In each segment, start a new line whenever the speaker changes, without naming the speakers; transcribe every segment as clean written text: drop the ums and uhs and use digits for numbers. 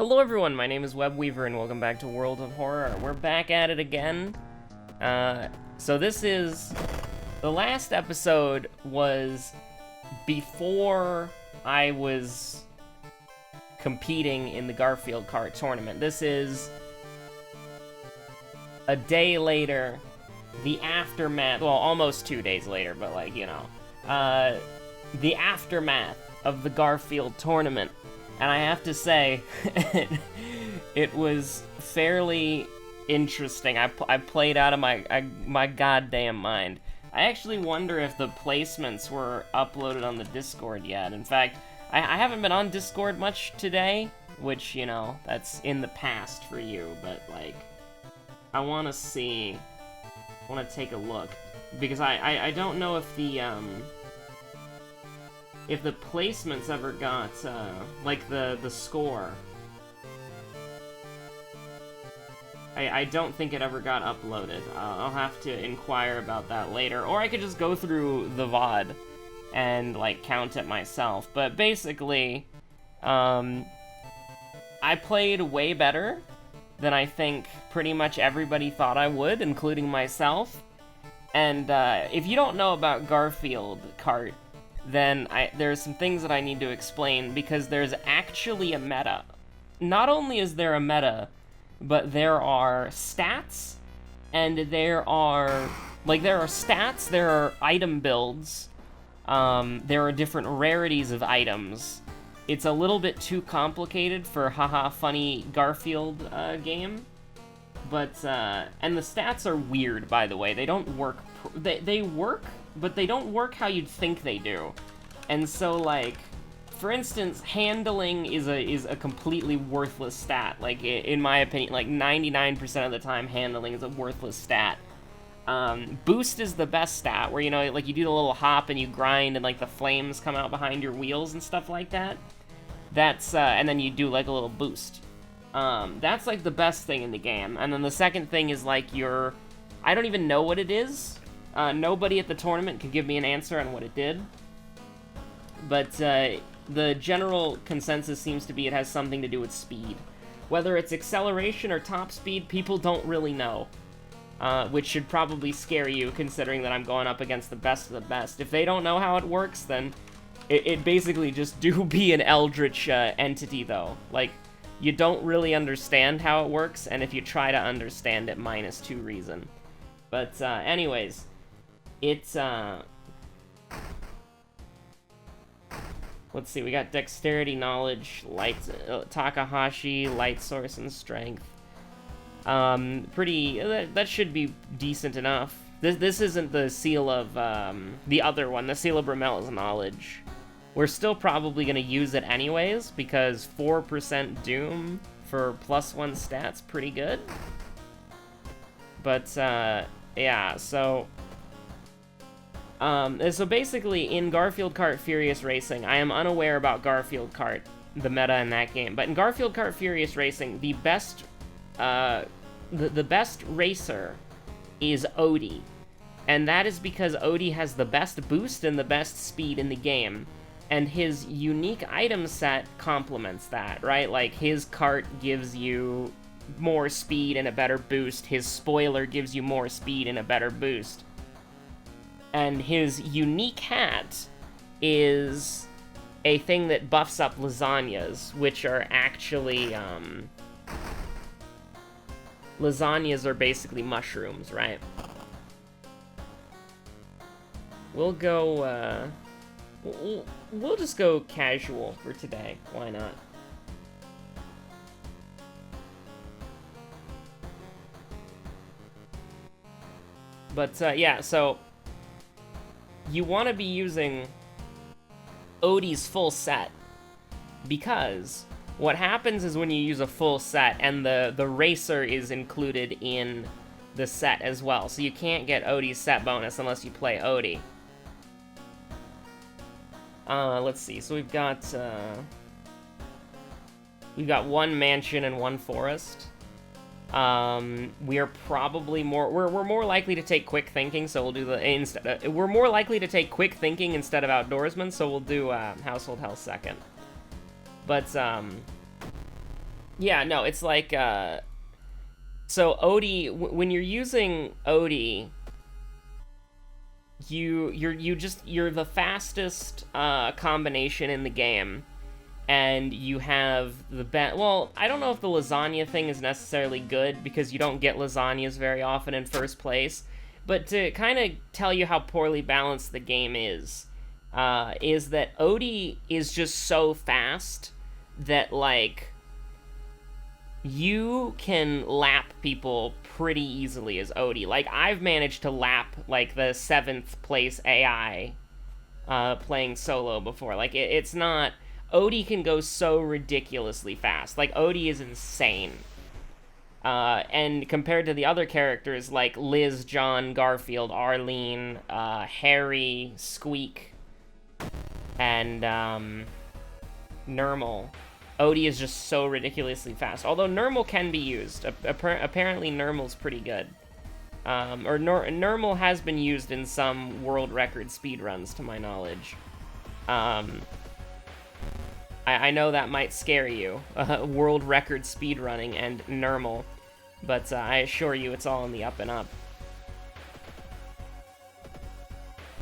Hello everyone, my name is Webweaver and welcome back to World of Horror. We're back at it again. So this is... The last episode was before I was competing in the Garfield kart tournament. This is a day later, the aftermath, well, almost 2 days later, but like, you know, the aftermath of the Garfield tournament. And I have to say, it was fairly interesting. I played out of my goddamn mind. I actually wonder if the placements were uploaded on the Discord yet. In fact, I haven't been on Discord much today, which, you know, that's in the past for you, but, like, I want to see, I want to take a look, because I don't know if the placements ever got, like, the score. I don't think it ever got uploaded. I'll have to inquire about that later, or I could just go through the VOD and, like, count it myself. But basically, I played way better than I think pretty much everybody thought I would, including myself. And, if you don't know about Garfield kart, then there's some things that I need to explain, because there's actually a meta. Not only is there a meta, but there are stats, and there are stats, there are item builds, there are different rarities of items. It's a little bit too complicated for haha funny Garfield game, but, and the stats are weird, by the way. They don't work, they work, but they don't work how you'd think they do. And so, like, for instance, handling is a completely worthless stat. Like, in my opinion, like, 99% of the time, handling is a worthless stat. Boost is the best stat, where, you know, like, you do the little hop and you grind and, like, the flames come out behind your wheels and stuff like that. That's, and then you do, like, a little boost. That's, like, the best thing in the game. And then the second thing is, like, I don't even know what it is. Nobody at the tournament could give me an answer on what it did. But, the general consensus seems to be it has something to do with speed. Whether it's acceleration or top speed, people don't really know. Which should probably scare you, considering that I'm going up against the best of the best. If they don't know how it works, then it basically just do be an eldritch entity, though. Like, you don't really understand how it works, and if you try to understand it, -2 reason. But, anyways, it's, let's see, we got dexterity, knowledge, light, Takahashi, light source, and strength. That should be decent enough. This isn't the seal of, the other one. The seal of Bromel is knowledge. We're still probably gonna use it anyways, because 4% Doom for +1 stats, pretty good. But, yeah, so... so basically, in Garfield Kart Furious Racing, I am unaware about Garfield Kart, the meta in that game, but in Garfield Kart Furious Racing, the best, the best racer is Odie, and that is because Odie has the best boost and the best speed in the game, and his unique item set complements that, right? Like, his kart gives you more speed and a better boost, his spoiler gives you more speed and a better boost. And his unique hat is a thing that buffs up lasagnas, which are actually, lasagnas are basically mushrooms, right? We'll go, we'll just go casual for today. Why not? But, yeah, so... You want to be using Odie's full set, because what happens is when you use a full set, and the racer is included in the set as well, so you can't get Odie's set bonus unless you play Odie. Let's see, so we've got one mansion and one forest. We are probably we're more likely to take quick thinking, so we'll do we're more likely to take quick thinking instead of outdoorsman, so we'll do household health second. But Yeah, no, it's like, so Odie, when you're using Odie, you're the fastest combination in the game, and you have the best. Well, I don't know if the lasagna thing is necessarily good because you don't get lasagnas very often in first place, but to kind of tell you how poorly balanced the game is that Odie is just so fast that like you can lap people pretty easily as Odie. Like, I've managed to lap, like, the 7th place AI playing solo before. Like, it's not... Odie can go so ridiculously fast. Like, Odie is insane. And compared to the other characters, like Liz, John, Garfield, Arlene, Harry, Squeak, and Nermal, Odie is just so ridiculously fast. Although Nermal can be used. Apparently Nermal's pretty good. Nermal has been used in some world record speedruns, to my knowledge. I know that might scare you, world record speedrunning and Nermal, but I assure you it's all in the up and up.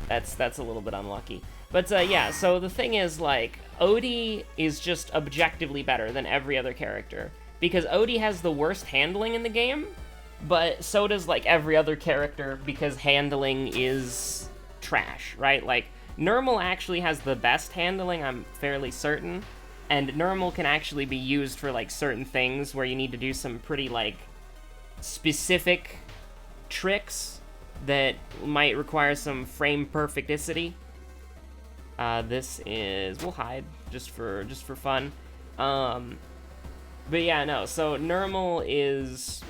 That's a little bit unlucky. But yeah, so the thing is, like, Odie is just objectively better than every other character, because Odie has the worst handling in the game, but so does, like, every other character, because handling is trash, right? Like, Nermal actually has the best handling, I'm fairly certain, and Nermal can actually be used for, like, certain things where you need to do some pretty, like, specific tricks that might require some frame perfecticity. This is... we'll hide, just for fun. But yeah, no, so Nermal is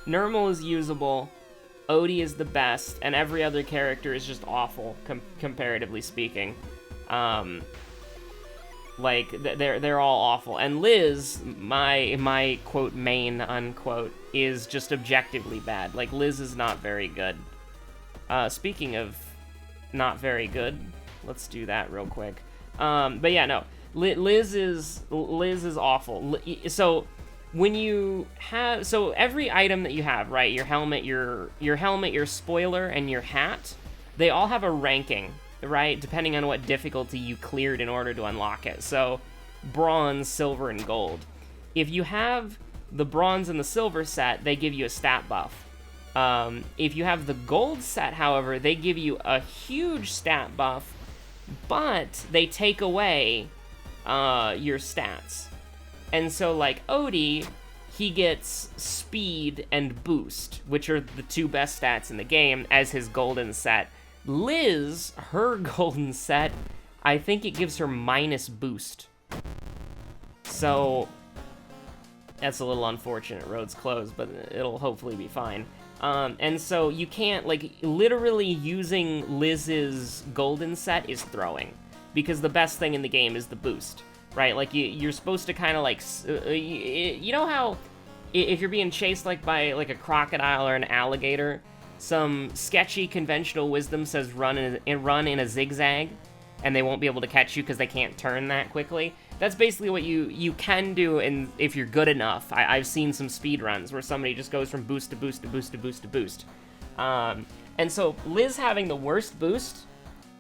usable, Odie is the best, and every other character is just awful, comparatively speaking. Like, they're all awful. And Liz, my quote, main, unquote, is just objectively bad. Like, Liz is not very good. Speaking of not very good, let's do that real quick. But yeah, no, Liz is awful. So when you have, so every item that you have, right, your helmet, your spoiler, and your hat, they all have a ranking, right, depending on what difficulty you cleared in order to unlock it. So bronze, silver, and gold. If you have the bronze and the silver set, they give you a stat buff. If you have the gold set, however, they give you a huge stat buff, but they take away your stats. And so, like, Odie, he gets speed and boost, which are the two best stats in the game, as his golden set. Liz, her golden set, I think it gives her minus boost. So that's a little unfortunate. Road's closed, but it'll hopefully be fine. And so you can't, like, literally using Liz's golden set is throwing, because the best thing in the game is the boost, right? Like, you're supposed to kind of, like, you know how if you're being chased, like, by, like, a crocodile or an alligator, some sketchy conventional wisdom says run in a zigzag, and they won't be able to catch you because they can't turn that quickly. That's basically what you can do, and if you're good enough. I've seen some speedruns where somebody just goes from boost to boost to boost to boost to boost. And so Liz having the worst boost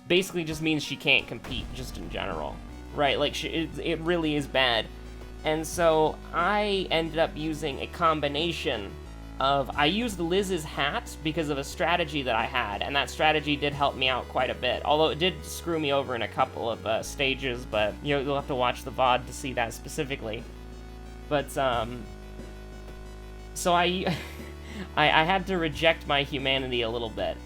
basically just means she can't compete, just in general, right? Like, it really is bad. And so I ended up using a combination of, I used Liz's hat because of a strategy that I had, and that strategy did help me out quite a bit, although it did screw me over in a couple of stages, but you'll have to watch the VOD to see that specifically. But, so I had to reject my humanity a little bit.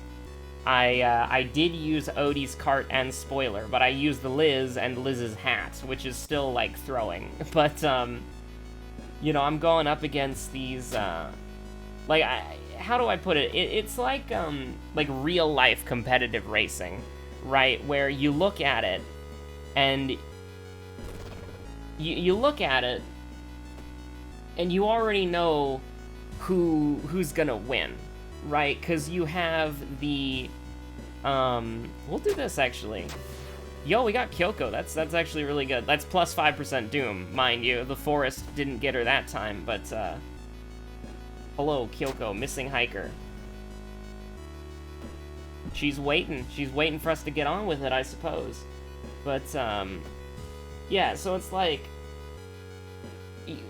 I did use Odie's kart and spoiler, but I used the Liz and Liz's hat, which is still, like, throwing. But, you know, I'm going up against these, like, how do I put it? It's like real-life competitive racing, right? Where you look at it, and you look at it, and you already know who's gonna win, right? Because you have the, we'll do this, actually. Yo, we got Kyoko. That's actually really good. That's plus 5% Doom, mind you. The forest didn't get her that time, but, hello, Kyoko, missing hiker. She's waiting. She's waiting for us to get on with it, I suppose. But, yeah, so it's like,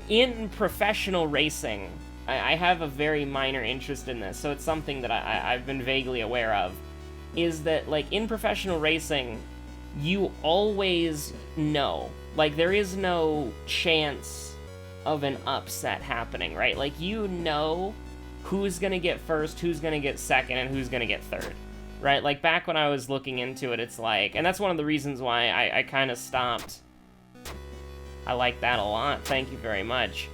in professional racing, I have a very minor interest in this, so it's something that I've been vaguely aware of, is that, like, in professional racing, you always know. Like, there is no chance of an upset happening, right? Like, you know who's gonna get first, who's gonna get second, and who's gonna get third, right? Like, back when I was looking into it, it's like, and that's one of the reasons why I kind of stopped. I like that a lot, thank you very much.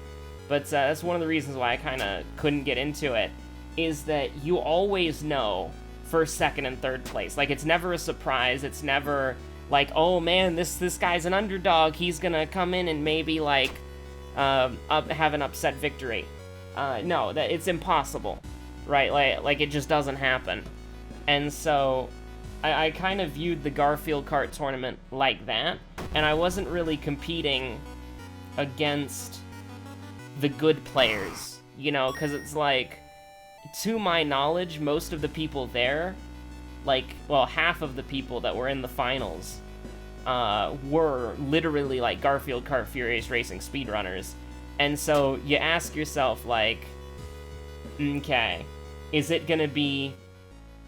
But that's one of the reasons why I kind of couldn't get into it, is that you always know first, second, and third place. Like, it's never a surprise, it's never like, oh man, this guy's an underdog, he's gonna come in and maybe, like, have an upset victory. No, it's impossible, right? Like, it just doesn't happen. And so, I kind of viewed the Garfield Kart tournament like that, and I wasn't really competing against the good players, you know, because it's like, to my knowledge, most of the people there, like, well, half of the people that were in the finals, were literally, like, Garfield Kart Furious Racing speedrunners. And so, you ask yourself, like, okay, is it gonna be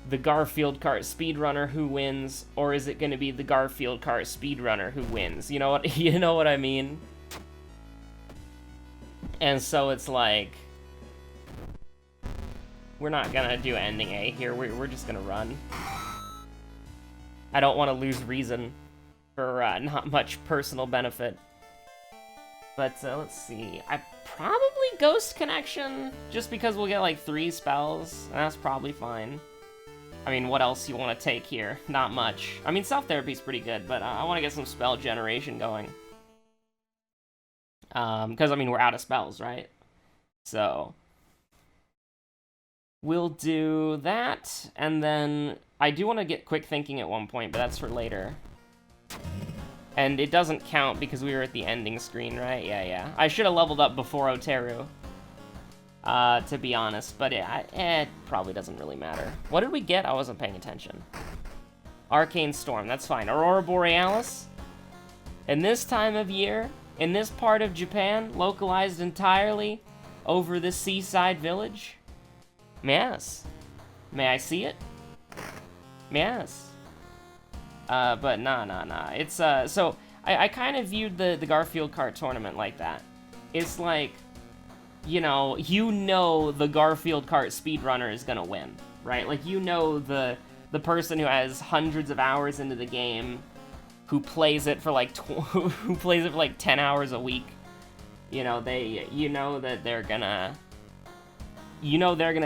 the Garfield Kart speedrunner who wins, or is it gonna be the Garfield Kart speedrunner who wins? You know what, you know what I mean? And so it's like, we're not gonna do ending A here, we're just gonna run. I don't want to lose reason for not much personal benefit. But let's see, I probably Ghost Connection, just because we'll get like 3 spells, and that's probably fine. I mean, what else you want to take here? Not much. I mean, Self-Therapy's pretty good, but I want to get some spell generation going. Because, I mean, we're out of spells, right? So, we'll do that, and then I do want to get Quick Thinking at one point, but that's for later. And it doesn't count because we were at the ending screen, right? Yeah. I should have leveled up before Oteru, to be honest, but it probably doesn't really matter. What did we get? I wasn't paying attention. Arcane Storm, that's fine. Aurora Borealis? In this time of year, in this part of Japan, localized entirely over this seaside village? Yes. May I see it? Yes. But nah. It's, so, I kind of viewed the Garfield Kart tournament like that. It's like, you know the Garfield Kart speedrunner is gonna win, right? Like, you know the person who has hundreds of hours into the game, who plays it for like 10 hours a week. You know, that they're gonna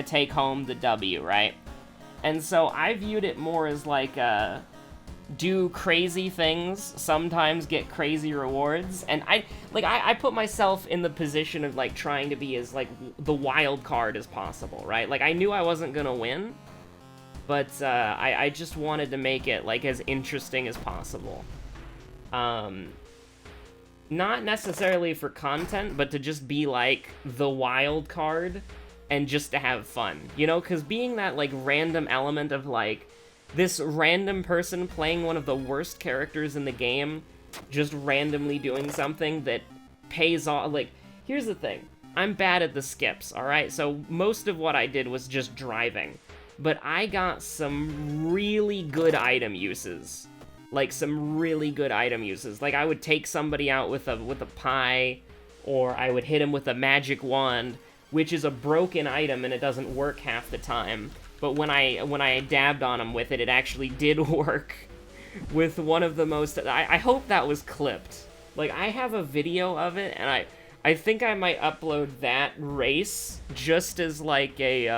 take home the W, right? And so I viewed it more as like do crazy things, sometimes get crazy rewards, and I put myself in the position of like trying to be as like the wild card as possible, right? Like, I knew I wasn't gonna win, but I just wanted to make it like as interesting as possible. Not necessarily for content, but to just be like the wild card and just to have fun, you know? Because being that like random element of like this random person playing one of the worst characters in the game, just randomly doing something that pays off. Like, here's the thing, I'm bad at the skips, alright? So most of what I did was just driving, but I got some really good item uses. Like, some really good item uses. Like, I would take somebody out with a pie, or I would hit him with a magic wand, which is a broken item and it doesn't work half the time. But when I dabbed on him with it, it actually did work with one of the most... I hope that was clipped. Like, I have a video of it, and I think I might upload that race just as, like, a,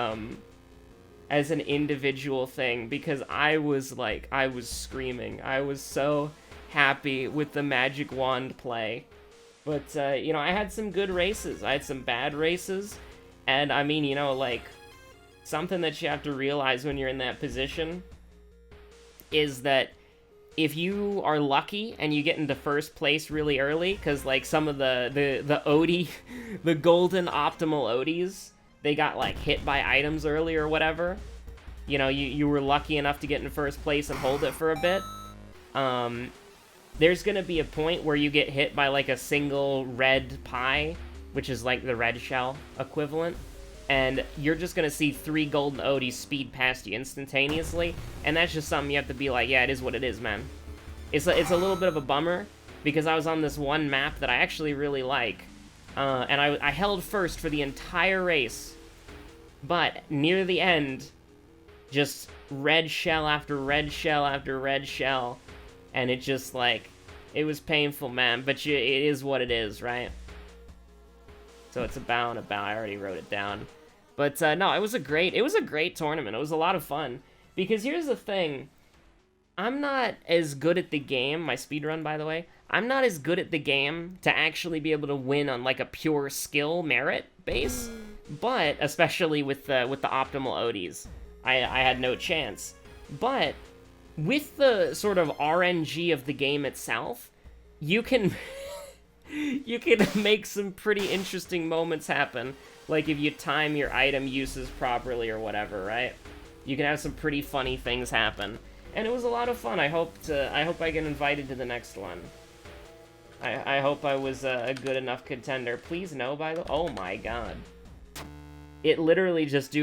as an individual thing, because I was screaming. I was so happy with the magic wand play. But, you know, I had some good races. I had some bad races, and, I mean, you know, like... Something that you have to realize when you're in that position is that if you are lucky and you get into first place really early, because, like, some of the Odie, the golden optimal Odies, they got, like, hit by items early or whatever. You know, you were lucky enough to get in first place and hold it for a bit. There's gonna be a point where you get hit by, like, a single red pie, which is, like, the red shell equivalent. And you're just gonna see 3 golden Odies speed past you instantaneously, and that's just something you have to be like, yeah, it is what it is, man. It's a little bit of a bummer, because I was on this one map that I actually really like, and I held first for the entire race, but near the end, just red shell after red shell after red shell, and it just, like, it was painful, man, but it is what it is, right? So it's about, I already wrote it down. But, no, it was a great tournament. It was a lot of fun. Because here's the thing. I'm not as good at the game, my speedrun, by the way. I'm not as good at the game to actually be able to win on, like, a pure skill merit base. But, especially with the optimal Odies, I had no chance. But, with the sort of RNG of the game itself, you can... you can make some pretty interesting moments happen. Like, if you time your item uses properly or whatever, right? You can have some pretty funny things happen. And it was a lot of fun. I hope I get invited to the next one. I hope I was a good enough contender. Please no, by the... Oh my god. It literally just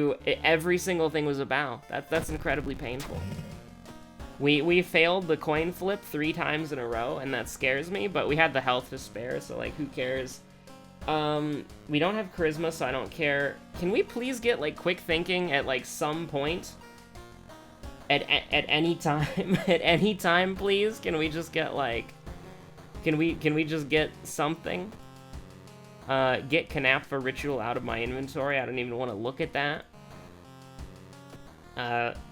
every single thing was a bow. That's incredibly painful. We failed the coin flip 3 times in a row, and that scares me, but we had the health to spare, so, like, who cares? We don't have charisma, so I don't care. Can we please get, like, quick thinking at, like, some point? At any time? At any time, please? Can we just get, like... Can we just get something? Get Kanappa Ritual out of my inventory. I don't even want to look at that.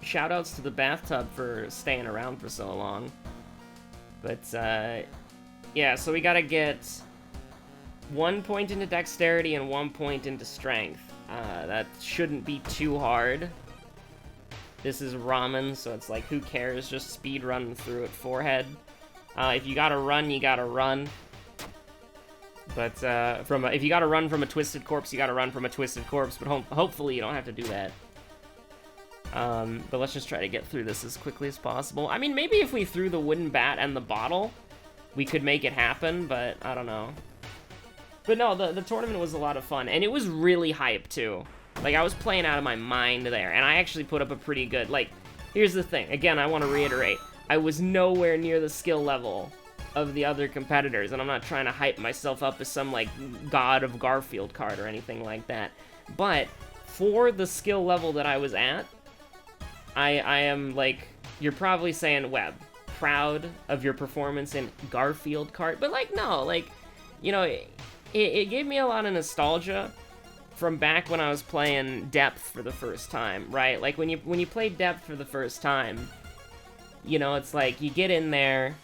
Shoutouts to the bathtub for staying around for so long. But, yeah, so we gotta get 1 point into dexterity and 1 point into strength. That shouldn't be too hard. This is ramen, so it's like, who cares? Just speed run through it forehead. If you gotta run, you gotta run. But, if you gotta run from a twisted corpse, you gotta run from a twisted corpse, but hopefully you don't have to do that. But let's just try to get through this as quickly as possible. I mean, maybe if we threw the wooden bat and the bottle, we could make it happen, but I don't know. But no, the tournament was a lot of fun, and it was really hype, too. Like, I was playing out of my mind there, and I actually put up a pretty good, like, here's the thing. Again, I want to reiterate. I was nowhere near the skill level of the other competitors, and I'm not trying to hype myself up as some, like, god of Garfield card or anything like that. But, for the skill level that I was at, I am, like, you're probably saying, Web, proud of your performance in Garfield card, but, like, no, like, you know, it gave me a lot of nostalgia from back when I was playing Depth for the first time, right? Like, when you play Depth for the first time, you know, it's like, you get in there,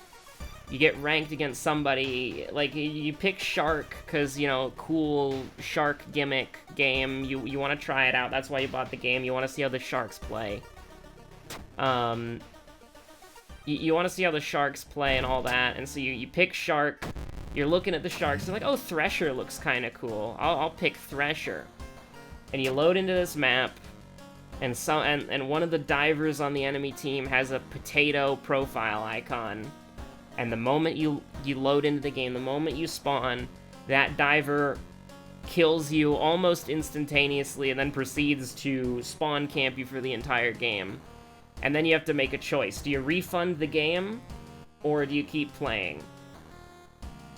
you get ranked against somebody, like, you pick Shark, because, you know, cool shark gimmick game, you want to try it out, that's why you bought the game, you want to see how the sharks play. You want to see how the sharks play and all that, and so you pick Shark, you're looking at the sharks, you're like, oh, Thresher looks kind of cool, I'll pick Thresher. And you load into this map, and one of the divers on the enemy team has a potato profile icon, and the moment you load into the game, the moment you spawn, that diver kills you almost instantaneously and then proceeds to spawn camp you for the entire game. And then you have to make a choice. Do you refund the game, or do you keep playing?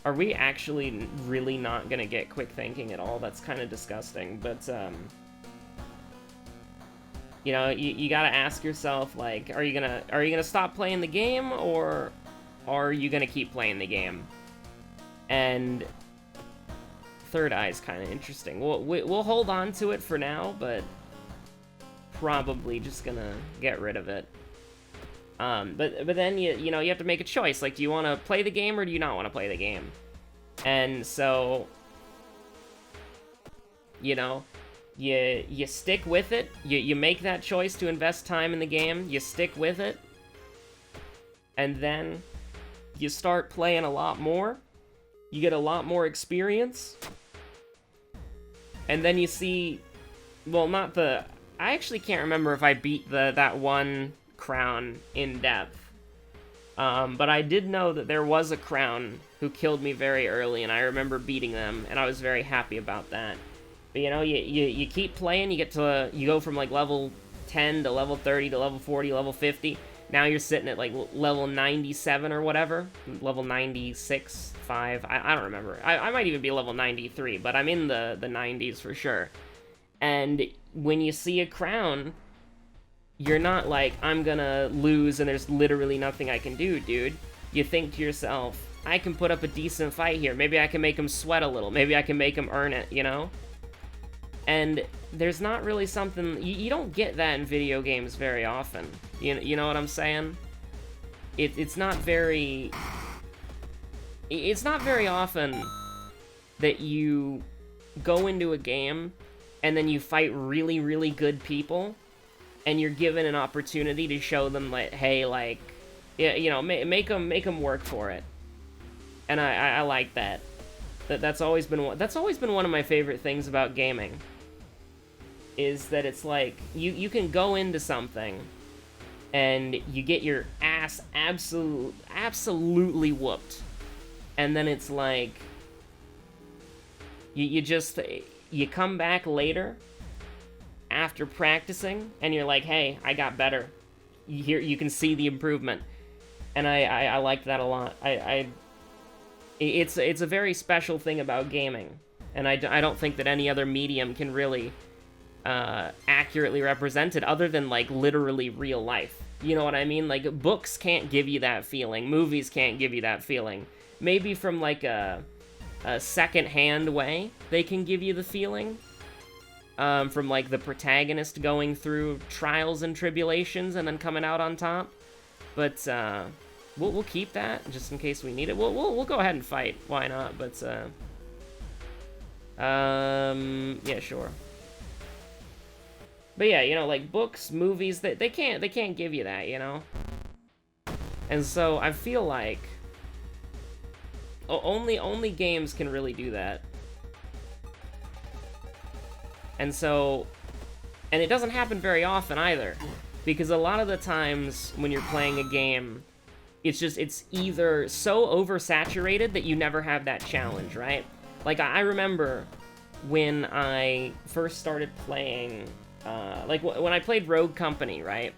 Are we actually really not gonna get quick thinking at all? That's kind of disgusting, but, you know, you gotta ask yourself, like, are you gonna stop playing the game, or are you gonna keep playing the game? And Third Eye's kind of interesting. We'll hold on to it for now, but probably just gonna get rid of it. But then you know, you have to make a choice. Like, do you want to play the game or do you not want to play the game? And so, you know, you stick with it. You make that choice to invest time in the game. You stick with it. and then you start playing a lot more, you get a lot more experience, and then you see, well, not the, I actually can't remember if I beat that one crown in depth, but I did know that there was a crown who killed me very early, and I remember beating them, and I was very happy about that. But, you know, you keep playing, you go from, like, level 10 to level 30 to level 40, level 50. Now you're sitting at, like, level 97 or whatever. Level 96, 5, I don't remember. I might even be level 93, but I'm in the 90s for sure. And when you see a crown, you're not like, I'm gonna lose and there's literally nothing I can do, dude. You think to yourself, I can put up a decent fight here. Maybe I can make him sweat a little. Maybe I can make him earn it, you know? And there's not really something, you don't get that in video games very often. You know what I'm saying? It's not very often that you go into a game and then you fight really, really good people and you're given an opportunity to show them, like, hey, like, you know, make them work for it. And I like that. That's always been one of my favorite things about gaming. Is that it's like, you can go into something and you get your ass absolutely whooped. And then it's like, you come back later after practicing and you're like, hey, I got better. You can see the improvement. And I like that a lot. It's a very special thing about gaming. And I don't think that any other medium can really accurately represented other than, like, literally real life. You know what I mean? Like, books can't give you that feeling. Movies can't give you that feeling. Maybe from, like, a second-hand way, they can give you the feeling. From, like, the protagonist going through trials and tribulations and then coming out on top. But, we'll keep that, just in case we need it. We'll go ahead and fight. Why not? But, yeah, sure. But yeah, you know, like, books, movies, they can't give you that, you know? And so I feel like only games can really do that. And so, and it doesn't happen very often either, because a lot of the times when you're playing a game, it's either so oversaturated that you never have that challenge, right? Like, I remember when I first started playing, like, when I played Rogue Company, right?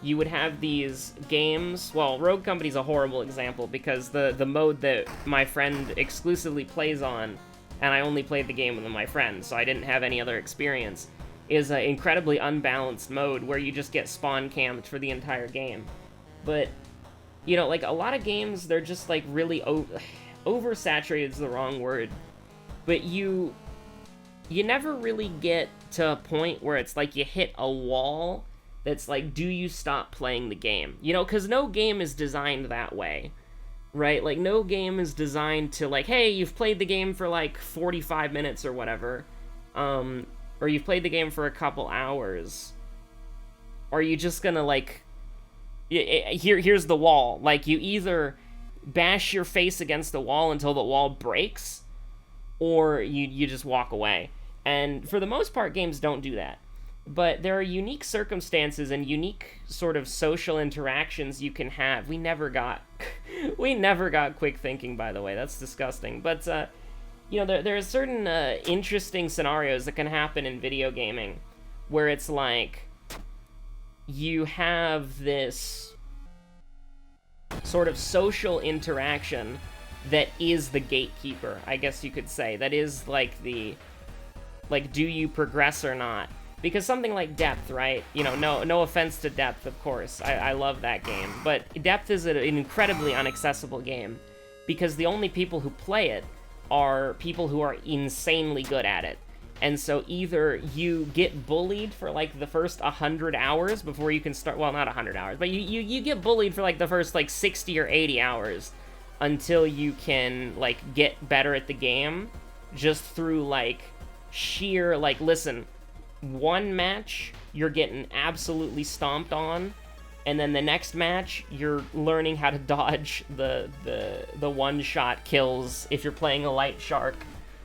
You would have these games, well, Rogue Company's a horrible example, because the mode that my friend exclusively plays on, and I only played the game with my friends, so I didn't have any other experience, is an incredibly unbalanced mode where you just get spawn camped for the entire game. But, you know, like, a lot of games, they're just, like, really oversaturated is the wrong word, but you never really get to a point where it's like you hit a wall that's like, do you stop playing the game? You know, because no game is designed that way, right? Like, no game is designed to, like, hey, you've played the game for, like, 45 minutes or whatever, or you've played the game for a couple hours. Are you just gonna, like, here's the wall. Like, you either bash your face against the wall until the wall breaks, or you just walk away. And for the most part, games don't do that. But there are unique circumstances and unique sort of social interactions you can have. We never got quick thinking, by the way. That's disgusting. But, you know, there are certain interesting scenarios that can happen in video gaming where it's like you have this sort of social interaction that is the gatekeeper, I guess you could say. That is like do you progress or not? Because something like Depth, right? You know, no offense to Depth, of course. I love that game. But Depth is an incredibly inaccessible game because the only people who play it are people who are insanely good at it. And so either you get bullied for, like, the first 100 hours before you can start... Well, not 100 hours, but you get bullied for, like, the first, like, 60 or 80 hours until you can, like, get better at the game just through, like, sheer, like, listen... One match, you're getting absolutely stomped on, and then the next match, you're learning how to dodge the one-shot kills if you're playing a light shark,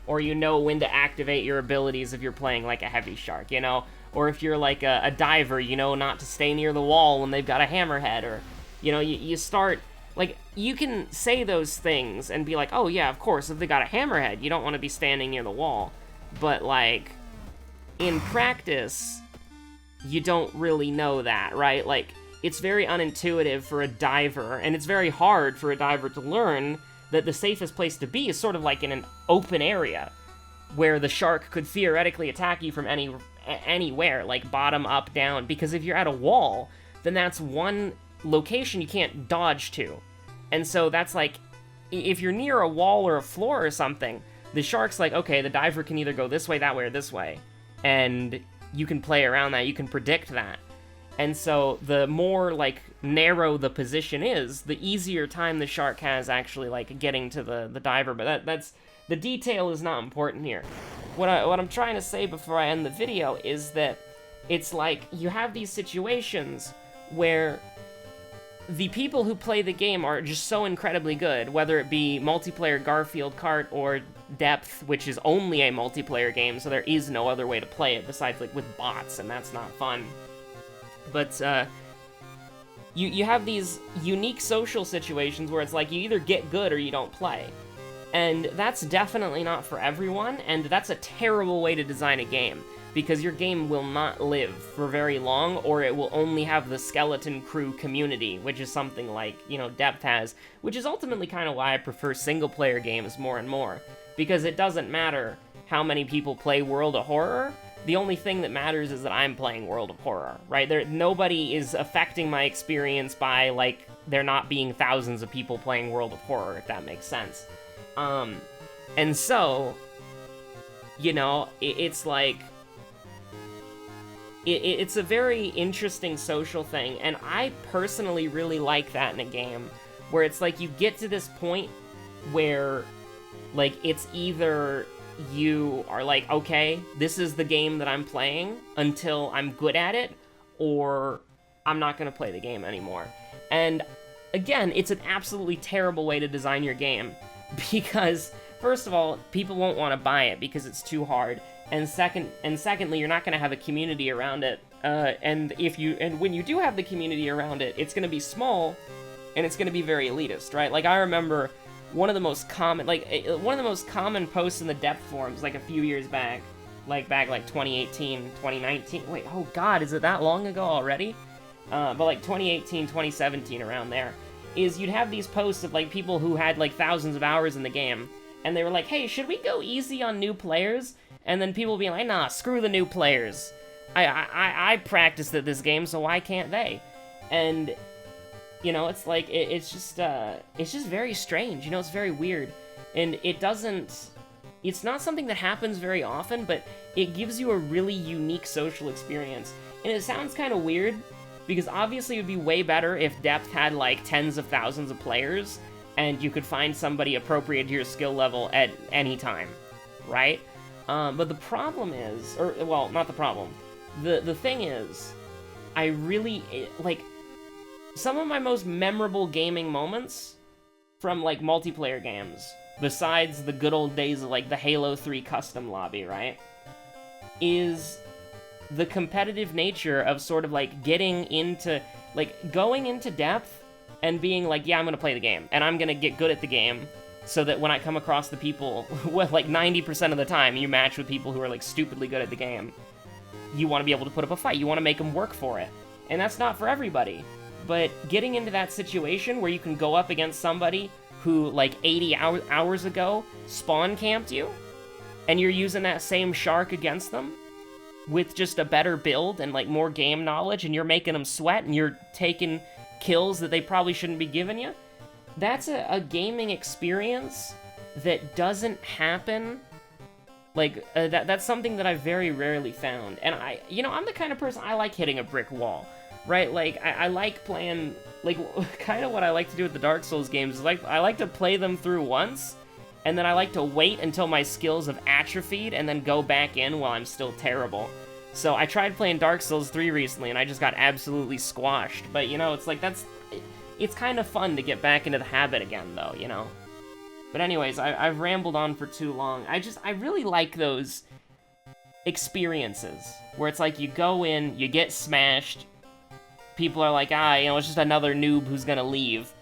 or you know when to activate your abilities if you're playing like a heavy shark, you know? Or if you're like a diver, you know not to stay near the wall when they've got a hammerhead, or, you know, you start, like, you can say those things and be like, oh yeah, of course, if they got a hammerhead, you don't want to be standing near the wall. But, like, in practice, you don't really know that, right? Like, it's very unintuitive for a diver, and it's very hard for a diver to learn that the safest place to be is sort of like in an open area, where the shark could theoretically attack you from anywhere, like bottom, up, down, because if you're at a wall, then that's one location you can't dodge to. And so that's like, if you're near a wall or a floor or something, the shark's like, okay, the diver can either go this way, that way, or this way. And you can play around that, you can predict that. And so the more, like, narrow the position is, the easier time the shark has actually, like, getting to the diver. But that's the detail is not important here. What I'm trying to say before I end the video is that it's like you have these situations where the people who play the game are just so incredibly good, whether it be multiplayer Garfield Kart or Depth, which is only a multiplayer game, so there is no other way to play it besides, like, with bots, and that's not fun. But, you have these unique social situations where it's like you either get good or you don't play. And that's definitely not for everyone, and that's a terrible way to design a game, because your game will not live for very long, or it will only have the skeleton crew community, which is something like, you know, Depth has, which is ultimately kind of why I prefer single-player games more and more, because it doesn't matter how many people play World of Horror. The only thing that matters is that I'm playing World of Horror, right? Nobody is affecting my experience by, like, there not being thousands of people playing World of Horror, if that makes sense. And so, you know, it's like, it's a very interesting social thing, and I personally really like that in a game, where it's like you get to this point where, like, it's either you are like, okay, this is the game that I'm playing until I'm good at it, or I'm not gonna play the game anymore. And again, it's an absolutely terrible way to design your game, because first of all, people won't want to buy it because it's too hard, and secondly, you're not gonna have a community around it. And when you do have the community around it, it's gonna be small, and it's gonna be very elitist, right? Like, I remember one of the most common posts in the Depth forums, like, a few years back, like 2018, 2019, wait, oh god, is it that long ago already? But like 2018, 2017, around there, is you'd have these posts of, like, people who had, like, thousands of hours in the game, and they were like, hey, should we go easy on new players? And then people being like, nah, screw the new players. I practiced at this game, so why can't they? And, you know, it's like, it's just very strange, you know, it's very weird. And it's not something that happens very often, but it gives you a really unique social experience. And it sounds kind of weird, because obviously it would be way better if Depth had, like, tens of thousands of players, and you could find somebody appropriate to your skill level at any time, right? But the problem is, well, not the problem, the thing is, I really, like, some of my most memorable gaming moments from, like, multiplayer games, besides the good old days of, like, the Halo 3 custom lobby, right, is the competitive nature of sort of, like, getting into, like, going into Depth and being like, yeah, I'm gonna play the game, and I'm gonna get good at the game, so that when I come across the people, well, like, 90% of the time, you match with people who are, like, stupidly good at the game, you want to be able to put up a fight, you want to make them work for it. And that's not for everybody. But getting into that situation where you can go up against somebody who, like, 80 hours ago spawn camped you, and you're using that same shark against them, with just a better build and, like, more game knowledge, and you're making them sweat, and you're taking kills that they probably shouldn't be giving you, that's a gaming experience that doesn't happen. Like, that's something that I've very rarely found. And I'm the kind of person, I like hitting a brick wall, right? Like, I like playing, like, kind of what I like to do with the Dark Souls games is, like, I like to play them through once, and then I like to wait until my skills have atrophied, and then go back in while I'm still terrible. So I tried playing Dark Souls 3 recently, and I just got absolutely squashed. But, you know, it's like, it's kind of fun to get back into the habit again, though, you know? But anyways, I've rambled on for too long. I really like those experiences, where it's like, you go in, you get smashed, people are like, you know, it's just another noob who's gonna leave.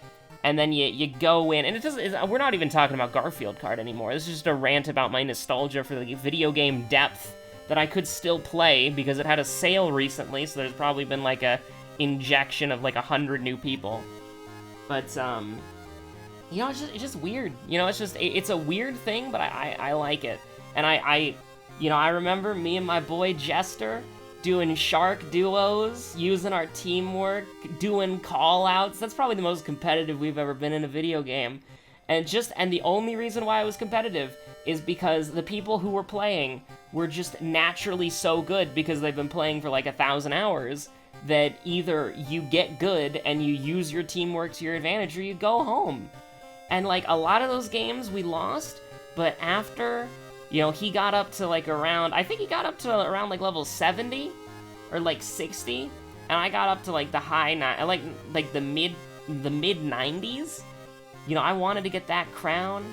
And then you go in, and we're not even talking about Garfield Kart anymore. This is just a rant about my nostalgia for the video game depth that I could still play, because it had a sale recently, so there's probably been, like, a injection of, like, 100 new people. But, you know, it's just weird. You know, it's a weird thing, but I like it. And you know, I remember me and my boy Jester doing shark duos, using our teamwork, doing call-outs. That's probably the most competitive we've ever been in a video game. And the only reason why I was competitive is because the people who were playing were just naturally so good, because they've been playing for like 1,000 hours, that either you get good and you use your teamwork to your advantage, or you go home. And like, a lot of those games we lost, but after, you know, he got up to like around, I think he got up to around like level 70 or like 60, and I got up to like the high like the mid 90s. You know, I wanted to get that crown.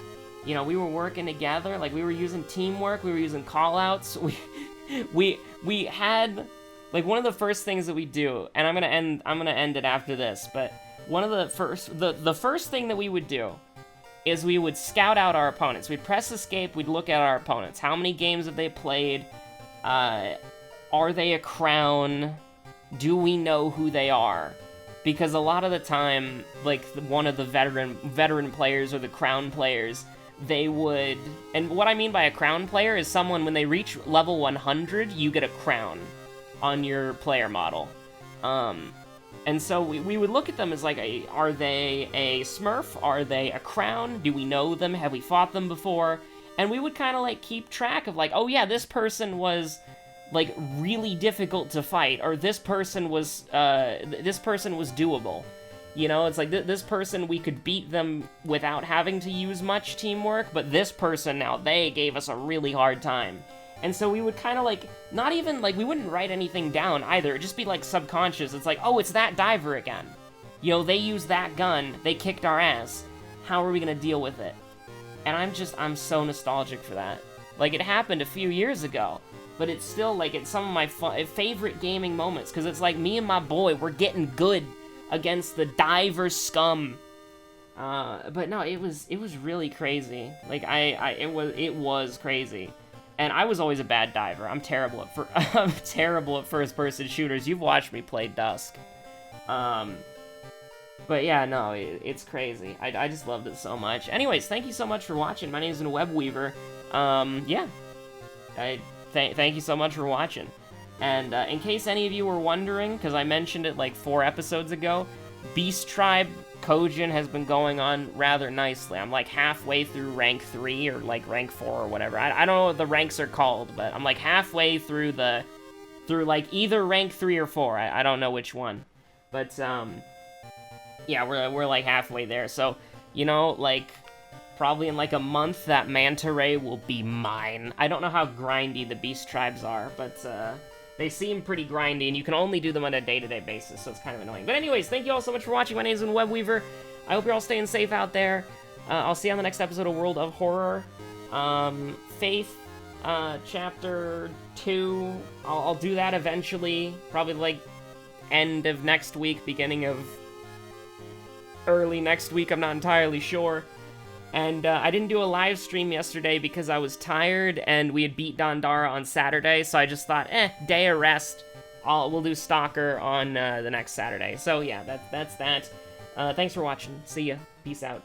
You know, we were working together, like we were using teamwork, we were using call-outs. We had, like, one of the first things that we do, and I'm gonna end it after this, but one of the first thing that we would do is we would scout out our opponents. We'd press escape, we'd look at our opponents. How many games have they played? Are they a crown? Do we know who they are? Because a lot of the time, like, one of the veteran players or the crown players, they would... And what I mean by a crown player is someone, when they reach level 100, you get a crown on your player model. And so we would look at them as like, are they a Smurf? Are they a crown? Do we know them? Have we fought them before? And we would kind of like keep track of like, oh yeah, this person was like really difficult to fight, or this person was doable. You know, it's like this person, we could beat them without having to use much teamwork, but this person now, they gave us a really hard time. And so we would kind of like, not even like, we wouldn't write anything down either, it'd just be like subconscious. It's like, oh, it's that diver again. You know, they used that gun, they kicked our ass. How are we gonna deal with it? And I'm so nostalgic for that. Like, it happened a few years ago, but it's still like, it's some of my favorite gaming moments, because it's like me and my boy, we're getting good against the diver scum. But no, it was really crazy. Like, it was crazy. And I was always a bad diver. I'm terrible at first-person shooters. You've watched me play Dusk. But yeah, no, it's crazy. I just loved it so much. Anyways, thank you so much for watching. My name is Webweaver. Yeah. Thank you so much for watching. And in case any of you were wondering, because I mentioned it like 4 episodes ago, Beast Tribe Kojin has been going on rather nicely. I'm like halfway through rank 3 or like rank 4 or whatever. I don't know what the ranks are called, but I'm like halfway through like either rank 3 or 4. I don't know which one. But yeah, we're like halfway there. So, you know, like probably in like a month that manta ray will be mine. I don't know how grindy the Beast Tribes are, but they seem pretty grindy, and you can only do them on a day-to-day basis, so it's kind of annoying. But anyways, thank you all so much for watching. My name is Webweaver. I hope you're all staying safe out there. I'll see you on the next episode of World of Horror. Faith, Chapter 2. I'll do that eventually. Probably, like, end of next week, beginning of early next week. I'm not entirely sure. And I didn't do a live stream yesterday because I was tired, and we had beat Dandara on Saturday, so I just thought, day of rest. We'll do Stalker on the next Saturday. So yeah, that's that. Thanks for watching. See ya. Peace out.